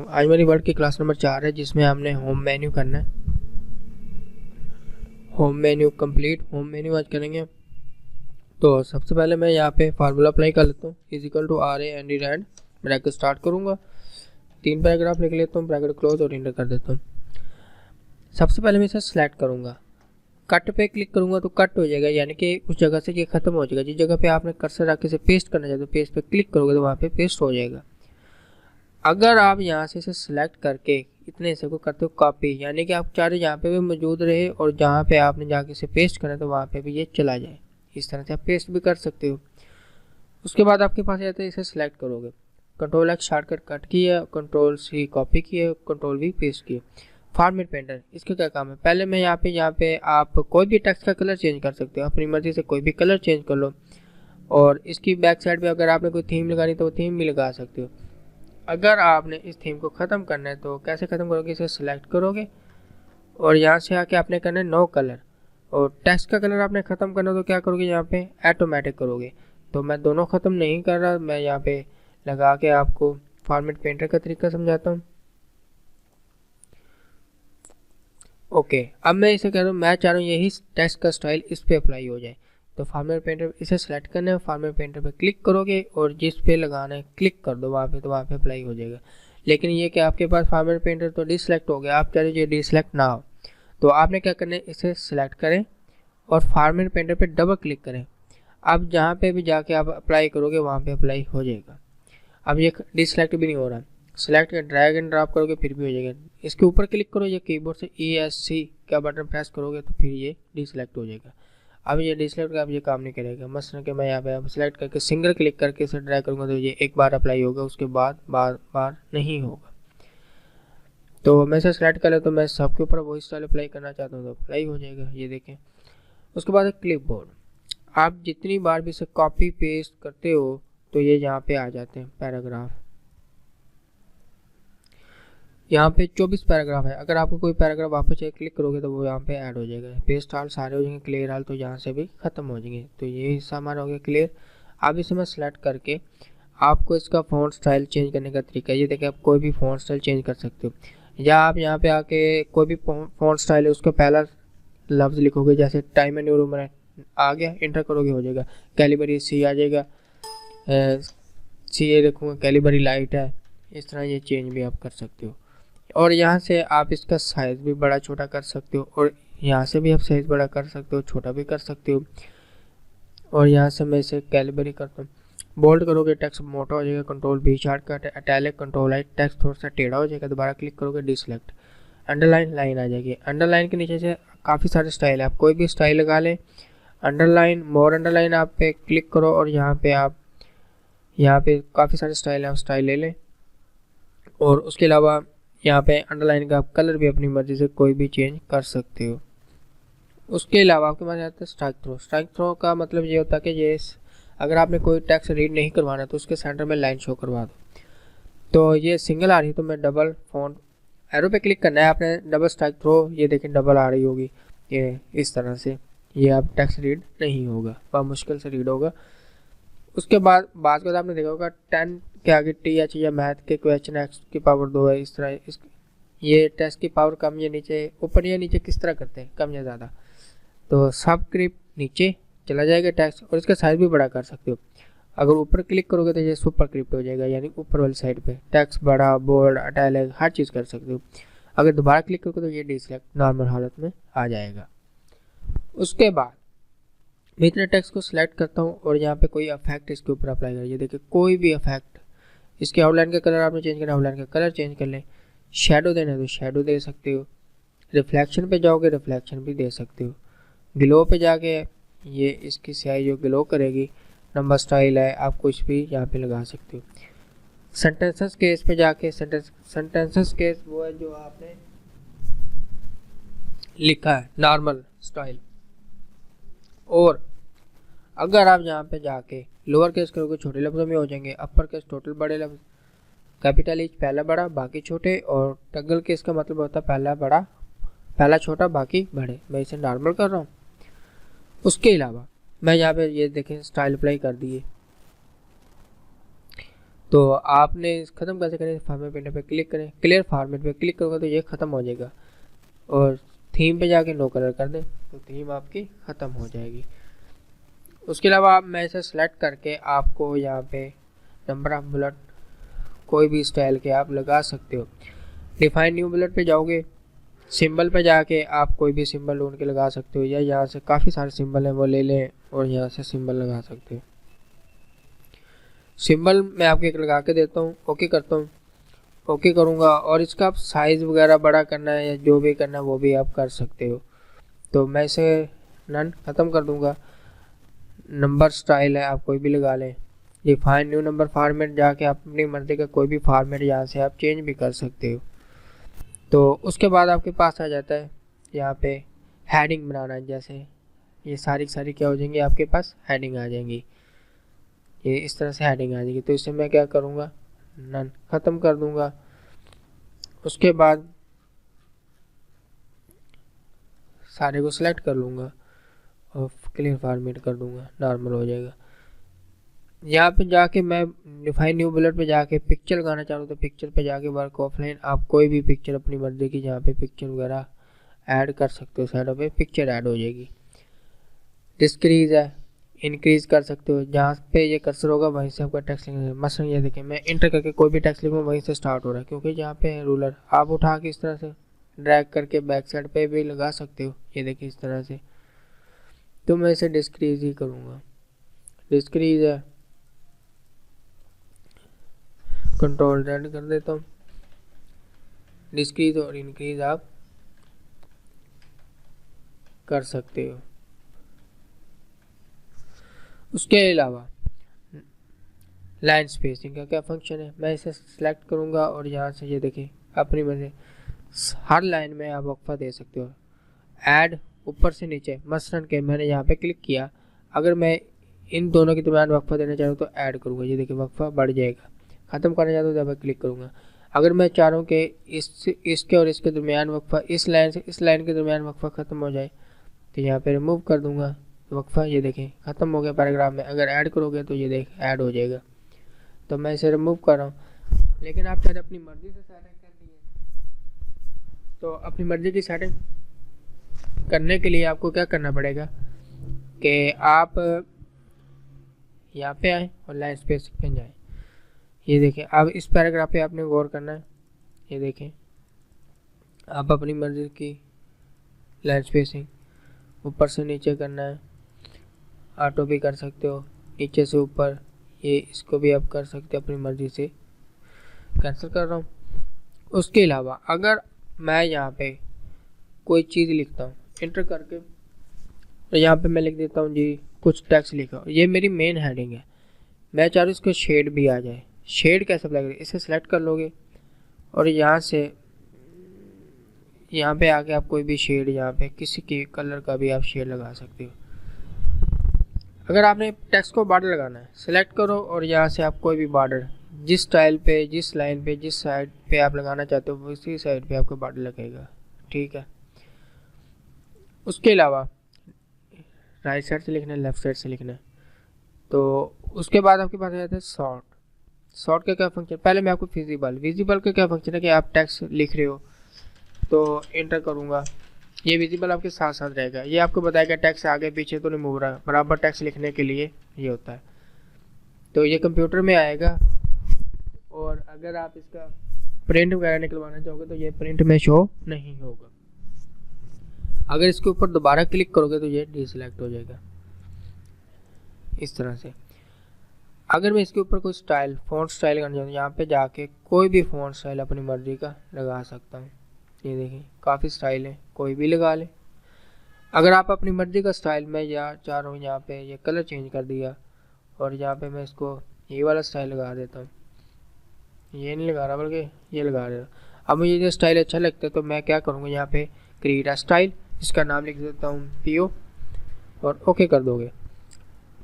आज मेरी वर्ड की क्लास नंबर 4 है, जिसमें हमने होम मेन्यू करना है। Home menu complete home menu आज करेंगे। तो सबसे पहले मैं यहाँ पे फार्मूला अप्लाई कर लेता हूँ, equal to R A N D रेड, ब्रैकेट स्टार्ट करूँगा, 3 पैराग्राफ लिख लेता हूँ, ब्रैकेट क्लोज और इंटर कर देता हूँ। सबसे पहले मैं इसे सिलेक्ट करूँगा, कट पे क्लिक करूँगा तो कट हो जाएगा, यानी कि उस जगह से ये खत्म हो जाएगा। जिस जगह पे आपने कर्सर रख के इसे पेस्ट करना चाहते हो, पेस्ट पे क्लिक करोगे तो वहाँ पे पेस्ट हो जाएगा। अगर आप यहाँ से इसे सिलेक्ट करके इतने हिस्से को करते हो कॉपी, यानी कि आप चाह रहे यहाँ पे भी मौजूद रहे और जहाँ पे आपने जाके इसे पेस्ट करना है तो वहाँ पे भी ये चला जाए। इस तरह से आप पेस्ट भी कर सकते हो। उसके बाद आपके पास जाते हैं, इसे सिलेक्ट करोगे, कंट्रोल एक्स शॉर्टकट कट किया, कंट्रोल सी कॉपी किया, कंट्रोल वी पेस्ट किया। फॉर्मेट पेंटर, इसका क्या काम है? पहले मैं यहाँ पे आप कोई भी टेक्स्ट का कलर चेंज कर सकते हो, अपनी मर्जी से कोई भी कलर चेंज कर लो। और इसकी बैक साइड पे अगर आपने कोई थीम लगानी तो वो थीम भी लगा सकते हो। अगर आपने इस थीम को ख़त्म करना है तो कैसे ख़त्म करोगे? इसे सिलेक्ट करोगे और यहाँ से आके आपने करना है नो कलर, और टेक्स्ट का कलर आपने ख़त्म करना तो क्या करोगे? यहाँ पे ऑटोमेटिक करोगे। तो मैं दोनों ख़त्म नहीं कर रहा, मैं यहाँ पे लगा के आपको फॉर्मेट पेंटर का तरीका समझाता हूँ। ओके, अब मैं इसे कह रहा हूँ, मैं चाह रहा हूँ यही टेक्स्ट का स्टाइल इस पर अप्लाई हो जाए। तो फॉर्मेट पेंटर इसे सेलेक्ट करना है, फॉर्मेट पेंटर पे क्लिक करोगे और जिस पे लगाना है क्लिक कर दो वहाँ पे, तो वहाँ पे अप्लाई हो जाएगा। लेकिन ये कि आपके पास फॉर्मेट पेंटर तो डिसलेक्ट हो गया, आप चाह रहे डिसलेक्ट ना हो, तो आपने क्या करना है, इसे सिलेक्ट करें और फॉर्मेट पेंटर पे डबल क्लिक करें। अब जहाँ पे भी जाके आप अप्लाई करोगे वहाँ पे अप्लाई हो जाएगा। अब ये डिसलेक्ट भी नहीं हो रहा, सेलेक्ट कर ड्रैग एंड ड्रॉप करोगे फिर भी हो जाएगा। इसके ऊपर क्लिक करो या कीबोर्ड से ESC का बटन प्रेस करोगे तो फिर ये डिसलेक्ट हो जाएगा। अब ये डिसलेक्ट का अब ये काम नहीं करेगा। मसलन कि मैं यहाँ पे अब सेलेक्ट करके सिंगल क्लिक करके इसे ड्रैग करूँगा तो ये एक बार अप्लाई होगा, उसके बाद बार बार नहीं होगा। तो मैं इसे सेलेक्ट कर ले तो मैं सबके ऊपर वही स्टाइल अप्लाई करना चाहता हूँ तो अप्लाई हो जाएगा, ये देखें। उसके बाद क्लिपबोर्ड, आप जितनी बार भी इसे कॉपी पेस्ट करते हो तो ये यहाँ पे आ जाते हैं पैराग्राफ। यहाँ पे 24 पैराग्राफ है। अगर आपको कोई पैराग्राफ वापस चाहिए क्लिक करोगे तो वो यहाँ पे ऐड हो जाएगा। पेस्ट ऑल सारे हो जाएंगे, क्लियर ऑल तो यहाँ से भी ख़त्म हो जाएंगे। तो ये हिस्सा हमारा हो गया क्लियर। अब इसे मैं सेलेक्ट करके आपको इसका फ़ॉन्ट स्टाइल चेंज करने का तरीका है। ये देखिए, आप कोई भी फ़ॉन्ट स्टाइल चेंज कर सकते हो, या आप यहाँ पे आके कोई भी फ़ॉन्ट स्टाइल है उसका पहला लफ्ज़ लिखोगे, जैसे टाइम एंड न्यू आ गया, इंटर करोगे हो जाएगा। कैलिबरी सी आ जाएगा, सी ये लिखूँगा, कैलिबरी लाइट है। इस तरह ये चेंज भी आप कर सकते हो। और यहाँ से आप इसका साइज़ भी बड़ा छोटा कर सकते हो, और यहाँ से भी आप साइज़ बड़ा कर सकते हो, छोटा भी कर सकते हो। और यहाँ से मैं इसे कैलिबरी करता हूँ। बोल्ड करोगे टेक्स्ट मोटा हो जाएगा, control B shortcut, italic control I, text थोड़ा सा टेढ़ा हो जाएगा, दोबारा क्लिक करोगे डिसलेक्ट। अंडरलाइन लाइन आ जाएगी। अंडरलाइन के नीचे से काफ़ी सारे स्टाइल है, आप कोई भी स्टाइल लगा लें। अंडरलाइन, मोर अंडरलाइन आप पे क्लिक करो और यहाँ पे काफ़ी सारे स्टाइल है, आप स्टाइल ले लें। और उसके अलावा यहाँ पे अंडरलाइन का आप कलर भी अपनी मर्ज़ी से कोई भी चेंज कर सकते हो। उसके अलावा आपके पास आता है स्ट्राइक थ्रो। स्ट्राइक थ्रो का मतलब ये होता है कि ये अगर आपने कोई टेक्स्ट रीड नहीं करवाना तो उसके सेंटर में लाइन शो करवा दो। तो ये सिंगल आ रही है तो मैं डबल फॉन्ट एरो पे क्लिक करना है आपने, डबल स्ट्राइक थ्रो, ये देखें डबल आ रही होगी। ये इस तरह से ये अब टेक्स्ट रीड नहीं होगा, बहुत मुश्किल से रीड होगा। उसके बाद आपने देखा होगा 10 के आगे TH या मैथ के क्वेश्चन X की पावर 2 है। इस तरह ये टेक्स्ट की पावर कम या नीचे, ऊपर या नीचे किस तरह करते हैं, कम या ज़्यादा। तो सबस्क्रिप्ट नीचे चला जाएगा टेक्स्ट, और इसका साइज़ भी बड़ा कर सकते हो। अगर ऊपर क्लिक करोगे तो ये सुपरस्क्रिप्ट हो जाएगा, यानी ऊपर वाली साइड पे टेक्स्ट बड़ा, बोल्ड, इटैलिक हर चीज़ कर सकते हो। अगर दोबारा क्लिक करोगे तो ये डिसलेक्ट नॉर्मल हालत में आ जाएगा। उसके बाद मैं इतने टेक्स्ट को सिलेक्ट करता हूँ और यहाँ पे कोई इफेक्ट इसके ऊपर अप्लाई करें। ये देखिए, कोई भी इफेक्ट, इसके आउटलाइन का कलर आपने चेंज करना, आउटलाइन का कलर चेंज कर लें। शेडो देना है तो शेडो दे सकते हो। रिफ्लेक्शन पे जाओगे, रिफ्लेक्शन भी दे सकते हो। ग्लो पे जाके ये इसकी स्याही जो ग्लो करेगी, नंबर स्टाइल है, आप कुछ भी यहाँ पे लगा सकते हो। सेंटेंसेस केस पे जाके सेंटेंसेस केस वो है जो आपने लिखा है, नॉर्मल स्टाइल। और अगर आप यहाँ पे जाके लोअर केस करोगे छोटे लफ्ज़ों में हो जाएंगे, अपर केस टोटल बड़े लफ्ज़, कैपिटल एच पहला बड़ा बाकी छोटे, और टगल केस का मतलब होता है पहला छोटा बाकी बड़े। मैं इसे नॉर्मल कर रहा हूँ। उसके अलावा मैं यहाँ पे ये देखें स्टाइल अप्लाई कर दिए, तो आपने ख़त्म कैसे करें, फॉर्मेट पेंटर पे क्लिक करें, क्लियर फॉर्मेट पे क्लिक करोगे तो ये ख़त्म हो जाएगा। और थीम पे जाके नो कलर कर दें तो थीम आपकी ख़त्म हो जाएगी। उसके अलावा आप मैं इसे सेलेक्ट करके आपको यहाँ पे नंबर ऑफ बुलेट कोई भी स्टाइल के आप लगा सकते हो। डिफाइन न्यू बुलेट पे जाओगे, सिंबल पे जाके आप कोई भी सिंबल ढूंढ के लगा सकते हो, या यहाँ से काफ़ी सारे सिंबल हैं वो ले लें और यहाँ से सिंबल लगा सकते हो। सिंबल मैं आपको एक लगा के देता हूँ, ओके करता हूँ, ओके करूँगा। और इसका आप साइज़ वगैरह बड़ा करना है या जो भी करना है वो भी आप कर सकते हो। तो मैं इसे नन ख़त्म कर दूँगा। नंबर स्टाइल है, आप कोई भी लगा लें। डिफाइन न्यू नंबर फॉर्मेट जाके आप अपनी मर्ज़ी का कोई भी फॉर्मेट यहाँ से आप चेंज भी कर सकते हो। तो उसके बाद आपके पास आ जाता है यहाँ पे हेडिंग बनाना है। जैसे ये सारी क्या हो जाएंगी, आपके पास हेडिंग आ जाएंगी, ये इस तरह से हेडिंग आ जाएगी। तो इसे मैं क्या करूँगा, नन ख़त्म कर दूँगा। उसके बाद सारे को सिलेक्ट कर लूँगा और क्लियर फॉर्मेट कर दूँगा, नॉर्मल हो जाएगा। यहाँ पे जाके मैं डिफाइन न्यू बुलेट पे जाके पिक्चर लगाना चाहूँ तो पिक्चर पे जाके वर्क ऑफलाइन आप कोई भी पिक्चर अपनी मर्जी की यहाँ पे पिक्चर वगैरह ऐड कर सकते हो। साइडों पे पिक्चर ऐड हो जाएगी। डिस्क्रीज है, इंक्रीज कर सकते हो। जहाँ पे ये कर्सर होगा वहीं से आपका टेक्स्ट लिखना है। मसलन ये देखें, मैं इंटर करके कोई भी टेक्स्ट लिखूँ वहीं से स्टार्ट हो रहा है, क्योंकि जहाँ पे है रूलर आप उठा के इस तरह से ड्रैग करके बैक साइड पे भी लगा सकते हो। ये देखिए इस तरह से। तो मैं इसे डिस्क्रीज ही करूँगा। डिस्क्रीज है, कंट्रोल Z कर देता हूँ। डिस्क्रीज और इंक्रीज आप कर सकते हो। उसके अलावा लाइन स्पेसिंग का क्या फंक्शन है, मैं इसे सिलेक्ट करूँगा और यहाँ से ये देखिए अपनी मर्जी हर लाइन में आप वक्फा दे सकते हो। ऐड ऊपर से नीचे, मसलन के मैंने यहाँ पे क्लिक किया, अगर मैं इन दोनों के दरमियान वक्फा देना चाहूँ तो ऐड करूँगा, ये देखिए वक्फा बढ़ जाएगा। ख़त्म करना चाहता हूँ तो यहाँ पर क्लिक करूँगा। अगर मैं चाह रहा हूँ कि इसके और इसके दरमियान वक्फा, इस लाइन से इस लाइन के दरमियान वक्फा ख़त्म हो जाए तो यहाँ पे रिमूव कर दूँगा वक्फा। ये देखें ख़त्म हो गया पैराग्राफ में। अगर ऐड करोगे तो ये देख ऐड हो जाएगा। तो मैं इसे रिमूव कर रहा हूँ। लेकिन आप चाहे अपनी मर्ज़ी से सेटिंग करनी है तो अपनी मर्ज़ी की सेटिंग करने के लिए आपको क्या करना पड़ेगा कि आप यहाँ पे आएँ और लाइन स्पेसिंग पे जाएँ। ये देखें अब इस पैराग्राफ पे आपने गौर करना है। ये देखें आप अपनी मर्ज़ी की लाइन स्पेसिंग ऊपर से नीचे करना है, ऑटो भी कर सकते हो, नीचे से ऊपर, ये इसको भी आप कर सकते हो अपनी मर्ज़ी से। कैंसिल कर रहा हूँ। उसके अलावा अगर मैं यहाँ पे कोई चीज़ लिखता हूँ इंटर करके, तो यहाँ पे मैं लिख देता हूँ जी कुछ टेक्स्ट लिखा, ये मेरी मेन हेडिंग है। मैं चाह रहा हूँ इसको शेड भी आ जाए। शेड कैसे अप्लाई करें, इसे सेलेक्ट कर लोगे और यहाँ से यहाँ पे आके आप कोई भी शेड, यहाँ पे किसी के कलर का भी आप शेड लगा सकते हो। अगर आपने टेक्स्ट को बॉर्डर लगाना है, सेलेक्ट करो और यहाँ से आप कोई भी बॉर्डर जिस स्टाइल पे, जिस लाइन पे, जिस साइड पे आप लगाना चाहते हो उसी साइड पे आपको बॉर्डर लगेगा। ठीक है। उसके अलावा राइट साइड से लिखना है, लेफ्ट साइड से लिखना है। तो उसके बाद आपके पास आ जाता है शॉर्ट। शॉर्ट का क्या फंक्शन, पहले मैं आपको विजिबल का क्या फंक्शन है कि आप टेक्स्ट लिख रहे हो तो इंटर करूँगा, ये विजिबल आपके साथ साथ रहेगा। ये आपको बताएगा टेक्स्ट आगे पीछे तो नहीं मूव रहा, बराबर टेक्स्ट लिखने के लिए ये होता है। तो ये कंप्यूटर में आएगा और अगर आप इसका प्रिंट वगैरह निकलवाना चाहोगे तो ये प्रिंट में शो नहीं होगा। अगर इसके ऊपर दोबारा क्लिक करोगे तो ये डिसेलेक्ट हो जाएगा इस तरह से। अगर मैं इसके ऊपर कोई स्टाइल, फ़ॉन्ट स्टाइल करना चाहूँ, यहाँ पे जाके कोई भी फ़ॉन्ट स्टाइल अपनी मर्ज़ी का लगा सकता हूँ। ये देखिए काफ़ी स्टाइल है, कोई भी लगा ले। अगर आप अपनी मर्ज़ी का स्टाइल, मैं या चाह रहा हूँ यहाँ पे ये कलर चेंज कर दिया और यहाँ पे मैं इसको ये वाला स्टाइल लगा देता हूँ। ये नहीं लगा रहा बल्कि ये लगा रहा। अब मुझे ये स्टाइल अच्छा लगता है तो मैं क्या करूँगा, यहाँ पे क्रिएट अ स्टाइल, इसका नाम लिख देता हूँ PO और ओके कर दोगे।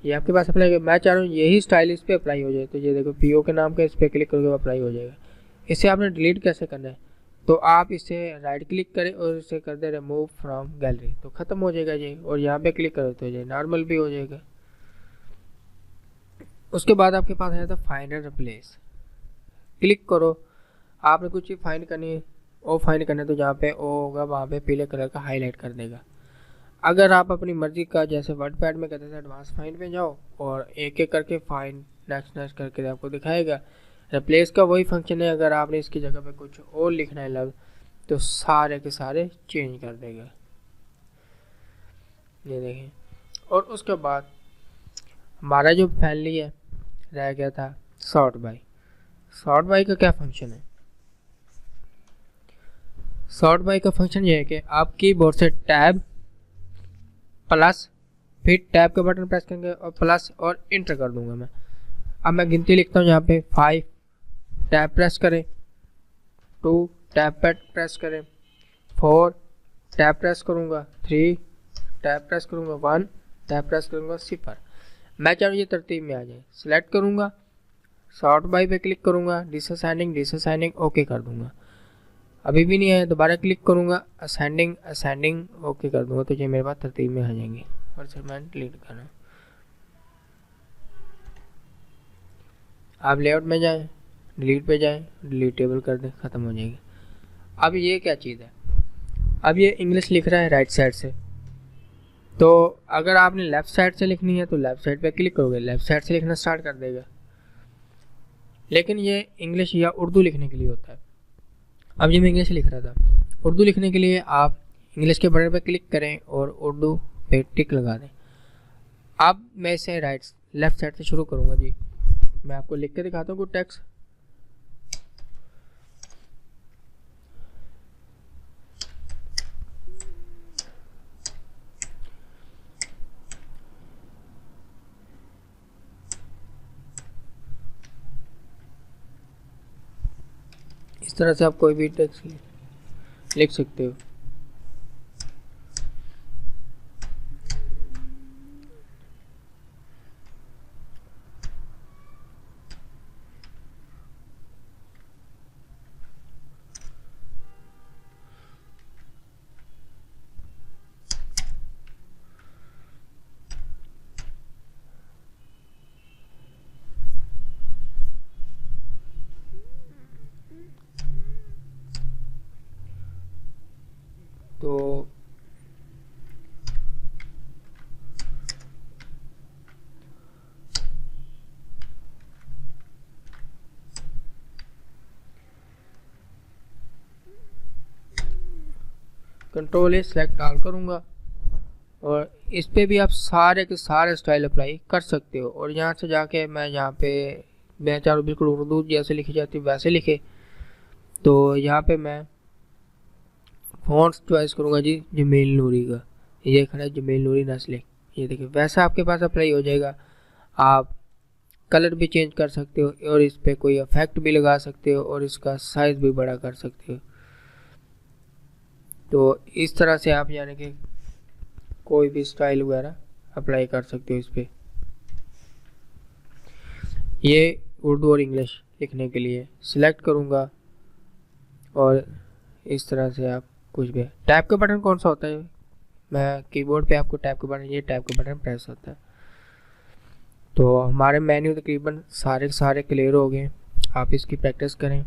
ये आपके पास अप्लाई, मैं चाह रहा हूँ यही स्टाइल इस पर अप्लाई हो जाए तो ये देखो PO के नाम का इस पर क्लिक करोगे अप्लाई हो जाएगा। इसे आपने डिलीट कैसे करना है, तो आप इसे राइट क्लिक करें और इसे कर दे रिमूव फ्रॉम गैलरी, तो ख़त्म हो जाएगा ये। और यहाँ पे क्लिक करो तो ये नॉर्मल भी हो जाएगा। उसके बाद आपके पास है तो फाइंड एंड रिप्लेस। क्लिक करो, आपने कुछ चीज़ फाइंड करनी है, ओ फाइंड करना है तो जहाँ पे ओ होगा वहाँ पे पीले कलर का हाईलाइट कर देगा। अगर आप अपनी मर्जी का जैसे वर्डपैड में कहते थे एडवांस फाइंड पे जाओ और एक एक करके फाइंड नेक्स्ट नेक्स्ट करके आपको दिखाएगा। रिप्लेस का वही फंक्शन है, अगर आपने इसकी जगह पे कुछ और लिखना है लफ्ज़ तो सारे के सारे चेंज कर देगा। ये देखें। और उसके बाद हमारा जो फैमिली है रह गया था सॉर्ट बाय। सॉर्ट बाय का क्या फंक्शन है? सॉर्ट बाय का फंक्शन ये है कि आप कीबोर्ड से टैब प्लस फिर टैब का बटन प्रेस करेंगे और प्लस और इंटर कर दूंगा मैं। अब मैं गिनती लिखता हूँ यहाँ पे 5 टैब प्रेस करें, 2 टैब प्रेस करें, 4 टैब प्रेस करूँगा, 3 टैब प्रेस करूँगा, 1 टैब प्रेस करूँगा, 0। मैं चाहूँ ये तरतीब में आ जाए। सिलेक्ट करूँगा, सॉर्ट बाय पे क्लिक करूँगा, डिसअसाइनिंग ओके कर दूँगा। अभी भी नहीं आया, दोबारा क्लिक करूँगा, असेंडिंग ओके कर दूँगा तो ये मेरे पास तरतीब में आ जाएंगे। और सर मैं डिलीट करना, आप लेआउट में जाएं, डिलीट पे जाएं, डिलीटेबल कर दें, ख़त्म हो जाएगी। अब ये क्या चीज़ है? अब ये इंग्लिश लिख रहा है राइट साइड से, तो अगर आपने लेफ़्ट साइड से लिखनी है तो लेफ़्ट साइड पे क्लिक करोगे, लेफ़्ट साइड से लिखना स्टार्ट कर देगा। लेकिन ये इंग्लिश या उर्दू लिखने के लिए होता है। अब ये मैं इंग्लिश लिख रहा था, उर्दू लिखने के लिए आप इंग्लिश के बटन पर क्लिक करें और उर्दू पे टिक लगा दें। अब मैं इसे लेफ़्ट साइड से शुरू करूँगा जी। मैं आपको लिख के दिखाता हूँ कुछ टेक्स्ट। इस तरह से आप कोई भी टेक्स्ट लिख सकते हो। तो कंट्रोल ए सेलेक्ट ऑल करूँगा और इस पे भी आप सारे के सारे स्टाइल अप्लाई कर सकते हो। और यहाँ से जाके मैं यहाँ पे मैं चारों बिल्कुल उर्दू जैसे लिखी जाती है वैसे लिखे, तो यहाँ पे मैं फ़ॉन्ट चॉइस करूँगा जी जमील नूरी का। ये खड़ा है जमील नूरी नस्लिक, ये देखिए वैसा आपके पास अप्लाई हो जाएगा। आप कलर भी चेंज कर सकते हो और इस पर कोई इफेक्ट भी लगा सकते हो और इसका साइज़ भी बड़ा कर सकते हो। तो इस तरह से आप यानी कि कोई भी स्टाइल वगैरह अप्लाई कर सकते हो इस पर। ये उर्दू और इंग्लिश लिखने के लिए सिलेक्ट करूँगा और इस तरह से आप कुछ भी। टैब का बटन कौन सा होता है? मैं कीबोर्ड पे आपको टैब का बटन, ये टैब का बटन प्रेस होता है। तो हमारे मेन्यू तकरीबन सारे क्लियर हो गए। आप इसकी प्रैक्टिस करें।